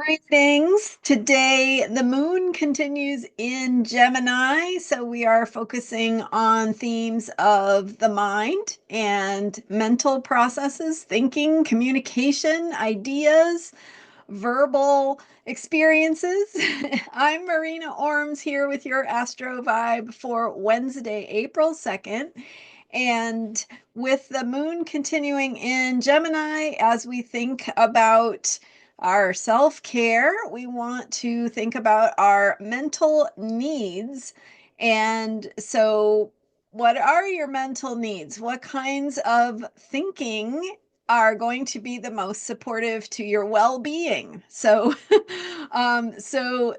Greetings. Today, the moon continues in Gemini, so we are focusing on themes of the mind and mental processes, thinking, communication, ideas, verbal experiences. I'm Marina Orms here with your Astro Vibe for Wednesday, April 2nd. And with the moon continuing in Gemini, as we think about our self care, we want to think about our mental needs. And so, what are your mental needs? What kinds of thinking are going to be the most supportive to your well-being? So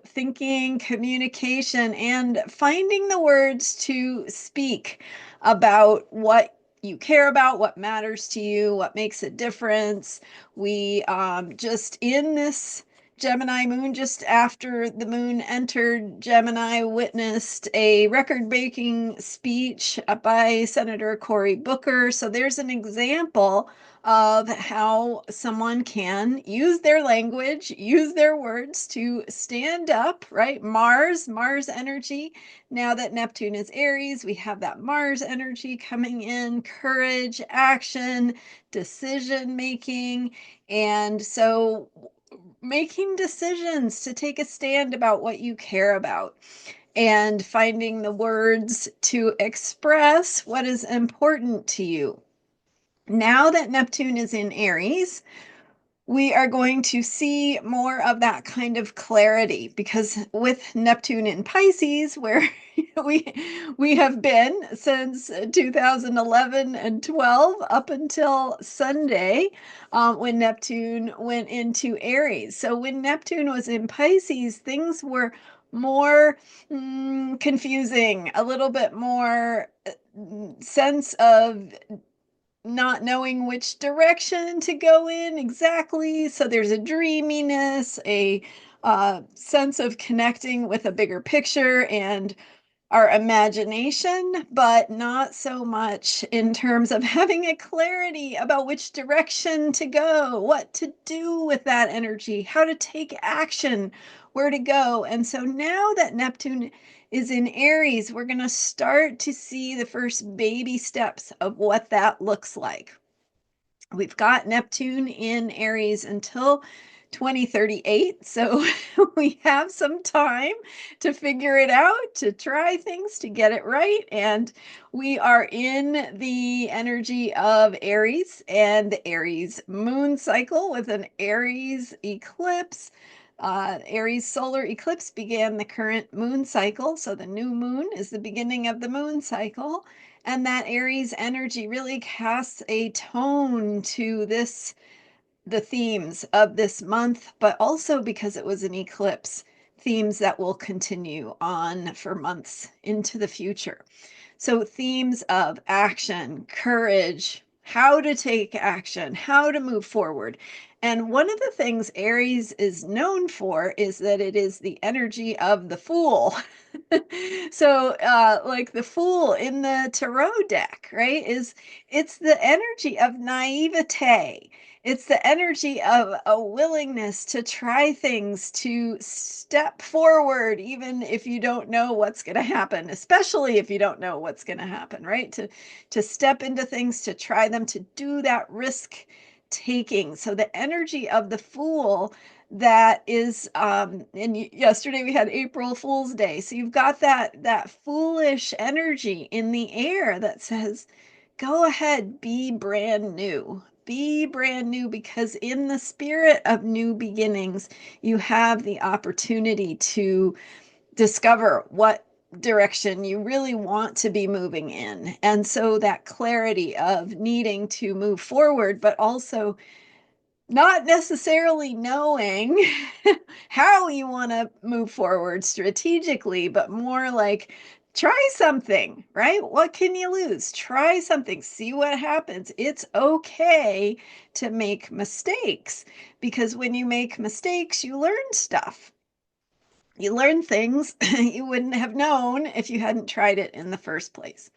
thinking, communication, and finding the words to speak about what you care about, what matters to you, what makes a difference. We just in this Gemini moon, just after the moon entered Gemini, witnessed a record-breaking speech by Senator Cory Booker. So there's an example of how someone can use their language, use their words to stand up, right? Mars energy. Now that Neptune is Aries, we have that Mars energy coming in, courage, action, decision making. And so making decisions to take a stand about what you care about and finding the words to express what is important to you. Now that Neptune is in Aries, we are going to see more of that kind of clarity because with Neptune in Pisces, where we we have been since 2011 and 12 up until Sunday, when Neptune went into Aries. So when Neptune was in Pisces, things were more confusing, a little bit more sense of not knowing which direction to go in exactly. So there's a dreaminess, a sense of connecting with a bigger picture and our imagination, but not so much in terms of having a clarity about which direction to go, what to do with that energy, how to take action, where to go. And so now that Neptune is in Aries, we're going to start to see the first baby steps of what that looks like. We've got Neptune in Aries until 2038. So we have some time to figure it out, to try things, to get it right. And we are in the energy of Aries and the Aries moon cycle with an Aries eclipse. Aries solar eclipse began the current moon cycle. So the new moon is the beginning of the moon cycle. And that Aries energy really casts a tone to the themes of this month, but also because it was an eclipse, themes that will continue on for months into the future. So themes of action, courage, how to take action, how to move forward. And one of the things Aries is known for is that it is the energy of the fool. So, like the fool in the tarot deck, right? It's the energy of naivete. It's the energy of a willingness to try things, to step forward, even if you don't know what's going to happen, especially if you don't know what's going to happen, right? To step into things, to try them, to do that risk taking. So the energy of the fool that is and yesterday we had April Fool's Day. So you've got that foolish energy in the air that says, go ahead, be brand new. Be brand new because in the spirit of new beginnings, you have the opportunity to discover what direction you really want to be moving in. And so that clarity of needing to move forward, but also not necessarily knowing how you want to move forward strategically, but more like try something, right? What can you lose? Try something, see what happens. It's okay to make mistakes because when you make mistakes, you learn stuff. You learn things you wouldn't have known if you hadn't tried it in the first place.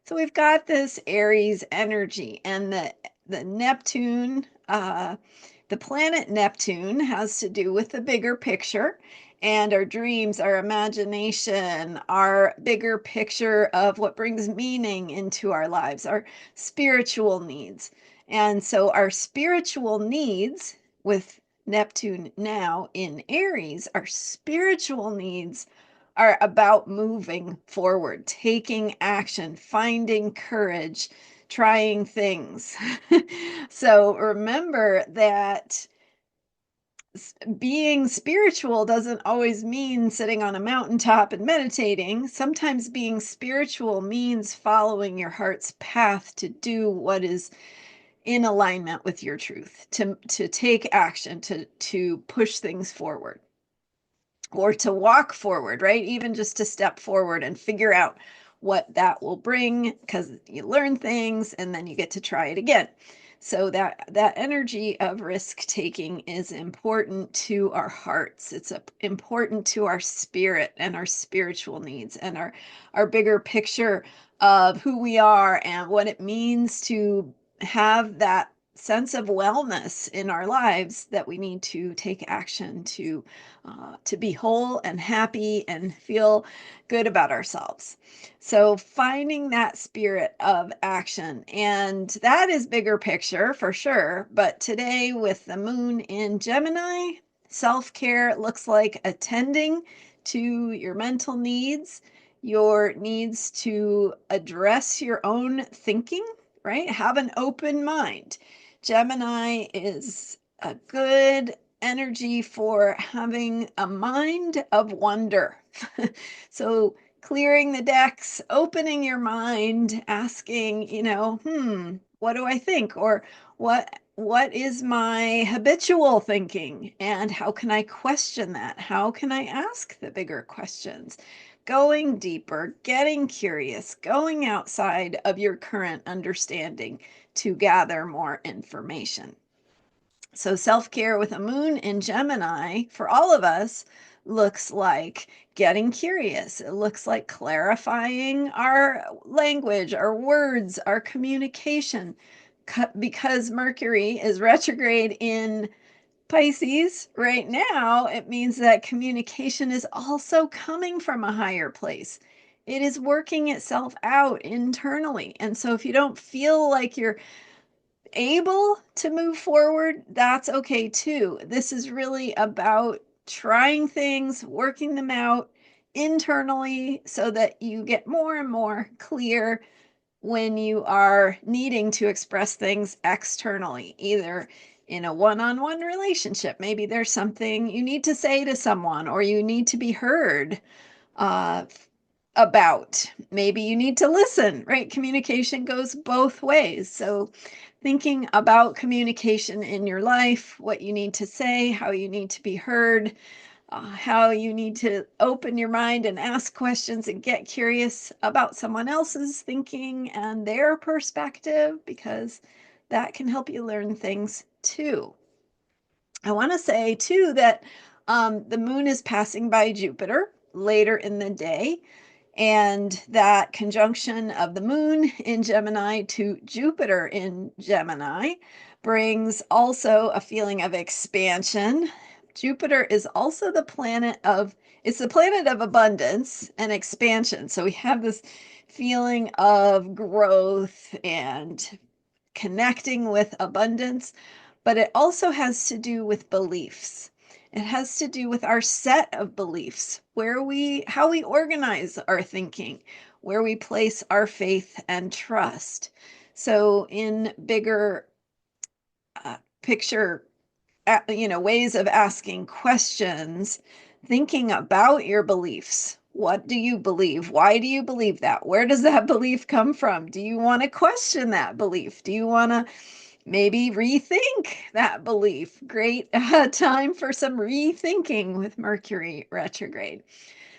So we've got this Aries energy and the Neptune The planet Neptune has to do with the bigger picture and our dreams, our imagination, our bigger picture of what brings meaning into our lives, our spiritual needs. And so our spiritual needs with Neptune now in Aries, our spiritual needs are about moving forward, taking action, finding courage, trying things. So remember that being spiritual doesn't always mean sitting on a mountaintop and meditating. Sometimes being spiritual means following your heart's path to do what is in alignment with your truth, to take action, to push things forward, or to walk forward, right? Even just to step forward and figure out what that will bring, because you learn things and then you get to try it again. So that energy of risk taking is important to our hearts. It's important to our spirit and our spiritual needs and our bigger picture of who we are and what it means to have that sense of wellness in our lives, that we need to take action to be whole and happy and feel good about ourselves. So finding that spirit of action, and that is bigger picture for sure. But today with the moon in Gemini, self-care looks like attending to your mental needs, your needs to address your own thinking, right? Have an open mind. Gemini is a good energy for having a mind of wonder. So clearing the decks, opening your mind, asking, what do I think? Or what is my habitual thinking? And how can I question that? How can I ask the bigger questions? Going deeper, getting curious, going outside of your current understanding to gather more information. So self-care with a moon in Gemini for all of us looks like getting curious. It looks like clarifying our language, our words, our communication. Because Mercury is retrograde in Pisces right now, it means that communication is also coming from a higher place. It is working itself out internally. And so if you don't feel like you're able to move forward, that's okay too. This is really about trying things, working them out internally so that you get more and more clear when you are needing to express things externally, either in a one-on-one relationship. Maybe there's something you need to say to someone, or you need to be heard uh, about. Maybe you need to listen, right? Communication goes both ways. So thinking about communication in your life, what you need to say, how you need to be heard, how you need to open your mind and ask questions and get curious about someone else's thinking and their perspective, because that can help you learn things too. I want to say too that the moon is passing by Jupiter later in the day, and that conjunction of the moon in Gemini to Jupiter in Gemini brings also a feeling of expansion. Jupiter is also it's the planet of abundance and expansion. So we have this feeling of growth and connecting with abundance, but it also has to do with beliefs. It has to do with our set of beliefs, how we organize our thinking, where we place our faith and trust. So in bigger picture, ways of asking questions, thinking about your beliefs. What do you believe? Why do you believe that? Where does that belief come from? Do you want to question that belief? Do you want to maybe rethink that belief? Great time for some rethinking with Mercury retrograde.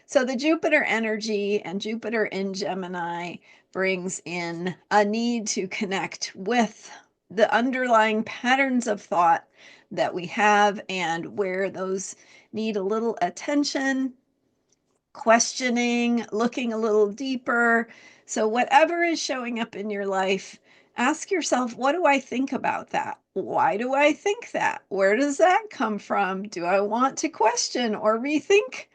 So the Jupiter energy and Jupiter in Gemini brings in a need to connect with the underlying patterns of thought that we have, and where those need a little attention, questioning, looking a little deeper. So whatever is showing up in your life, ask yourself, what do I think about that? why do I think that? Where does that come from? Do I want to question or rethink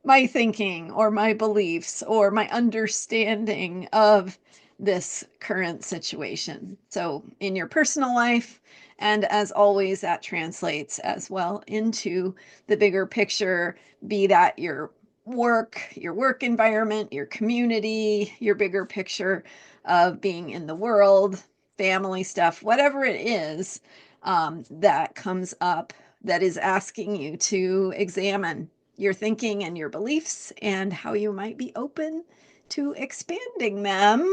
my thinking or my beliefs or my understanding of this current situation? So, in your personal life, and as always, that translates as well into the bigger picture, be that your work environment, your community, your bigger picture of being in the world, family stuff, whatever it is that comes up that is asking you to examine your thinking and your beliefs and how you might be open to expanding them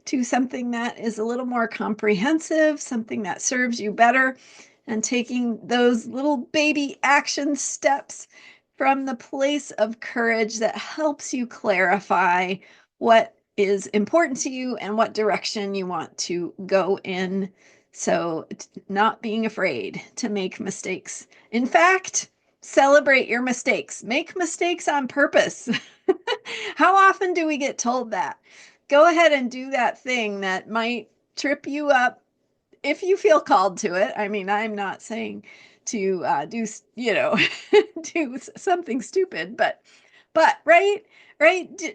to something that is a little more comprehensive, something that serves you better, and taking those little baby action steps from the place of courage that helps you clarify what is important to you and what direction you want to go in. So, not being afraid to make mistakes. In fact, celebrate your mistakes. Make mistakes on purpose. How often do we get told that? Go ahead and do that thing that might trip you up if you feel called to it. I mean, I'm not saying to do, do something stupid, but right,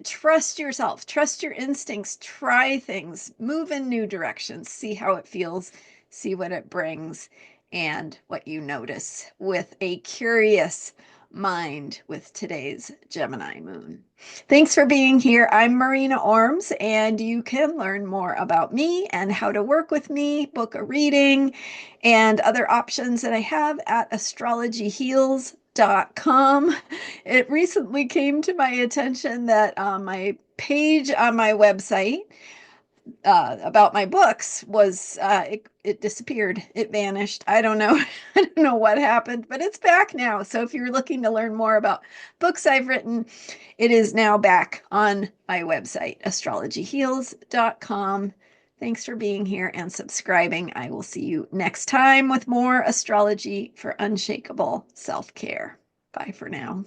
trust yourself, trust your instincts, try things, move in new directions, see how it feels, see what it brings, and what you notice with a curious mind with today's Gemini moon. Thanks for being here. I'm Marina Orms, and you can learn more about me and how to work with me, book a reading, and other options that I have at astrologyheals.com. It recently came to my attention that my page on my website about my books was it disappeared. It vanished. I don't know. I don't know what happened, but it's back now. So if you're looking to learn more about books I've written, it is now back on my website, astrologyheals.com. Thanks for being here and subscribing. I will see you next time with more astrology for unshakable self-care. Bye for now.